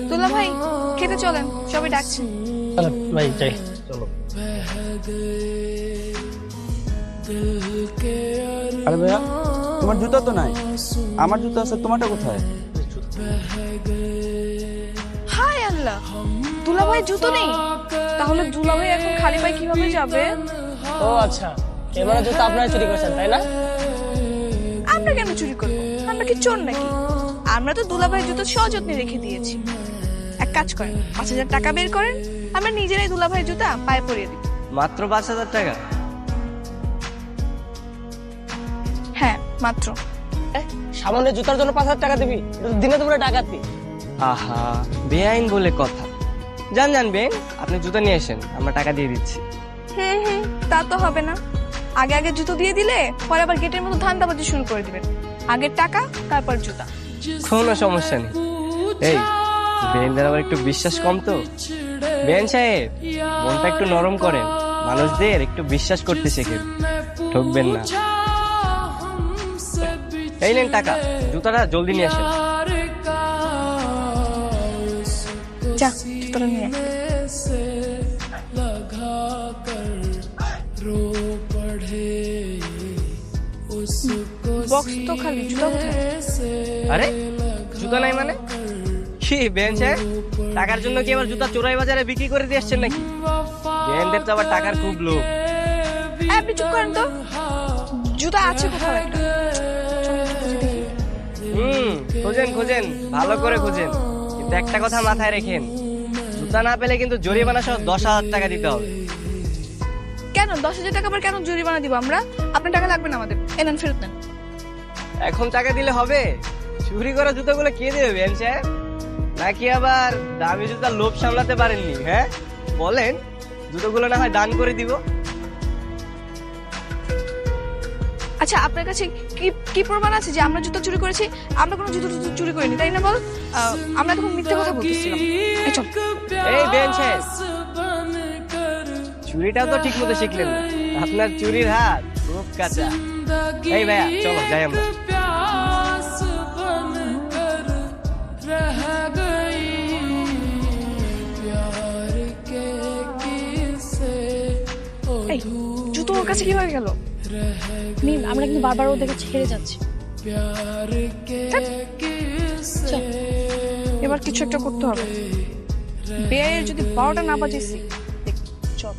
দুলা ভাই খেতে চলেন, সবাই ডাকছে। ভাই যাই, চলো। আরে ভাইয়া, তোমার জুতা তো নাই, আমার জুতা আছে, তোমারটা কোথায়? হায় আল্লাহ, দুলা ভাই জুতো নেই। তাহলে দুলা ভাই এখন খালি পায়ে কিভাবে যাবে? ও আচ্ছা, এবারে জুতো আপনারা চুরি করেছেন তাই না? আমরা কেন চুরি করবো? আমরা কি চোর নাকি? আমরা তো দুলা ভাই জুতো সযত্নে রেখে দিয়েছি। এক কাজ করেন, 5,000 টাকা বের করেন, আমরা নিজেরাই দুলা ভাই জুতা পায়ে পরিয়ে দিই। মাত্র 5,000 টাকা? হ্যাঁ মাত্র। সামান্য জুতার জন্য 5,000 টাকা দিবি? এটা তো দিনে দুপুরে ডাকাতি। আহা, বেআইন বলে কথা। যান যান বেন, আপনি জুতো নিয়ে আসেন, আমরা টাকা দিয়ে দিচ্ছি। হুম, তা তো হবে না। আগে আগে জুতো দিয়ে দিলে পরে আবার গেটের মতো ধান্দাবাজি শুরু করে দিবেন। আগের টাকা তারপর জুতা। কোনো সমস্যা নেই। এই বেনদের আবার একটু বিশ্বাস কম তো। বেন সাহেব, মনটা একটু নরম করেন, মানুষদের একটু বিশ্বাস করতে শেখেন, ঠকবেন না। এই নেন টাকা, জুতাটা জলদি নিয়ে আসেন। যা জুতোটা নিয়ে আয়। বক্স তো খালি, জুতা কোথায়? আরে জুতা নাই মানে কি বেন সাহেব, টাকার জন্য কি আবার জুতা চোরাই বাজারে বিক্রি করে দিয়ে আসছেন নাকি? বেনদের তো আবার টাকার খুব লোভ। আপনি চুপ করেন তো, জুতা আছে কোথাও একটা। খোঁজেন খোঁজেন, ভালো করে খোঁজেন, কিন্তু একটা কথা মাথায় রেখেন, জুতা না পেলে কিন্তু জরিমানা সহ 10,000 টাকা দিতে হবে। কেন 10,000 টাকা আবার কেন জরিমানা দিব আমরা? আপনার টাকা লাগবে না আমাদের, এনেন ফেরত নেন। এখন টাকা দিলে হবে? চুরি করা জুতাগুলো কে দেবে বেন সাহেব? নাকি আবার দামি জুতার লোভ সামলাতে পারেননি? হ্যাঁ বলেন, জুতোগুলো না হয় দান করে দিব। আচ্ছা আপনার কাছে কি কি প্রমাণ আছে যে আমরা জুতো চুরি করেছি? আমরা কোনো জুতো চুরি করিনি, তাই না? বল, আমরা তখন মিথ্যে কথা বলতেছিলাম। এই চল। এই বেন সাহেব, চুরিটাও তো ঠিক মতো শিখলেন না, আপনার চুরির হাত খুব কাঁচা। এই ভাইয়া চলো যাই আমরা। এই জুতো ওর কাছে কিভাবে গেল? মিম, আমরা কিন্তু বারবার ওদের কাছে হেরে যাচ্ছি। চল, এবার কিছু একটা করতে হবে। বেয়ের যদি 12টা না বাজেছি, চল।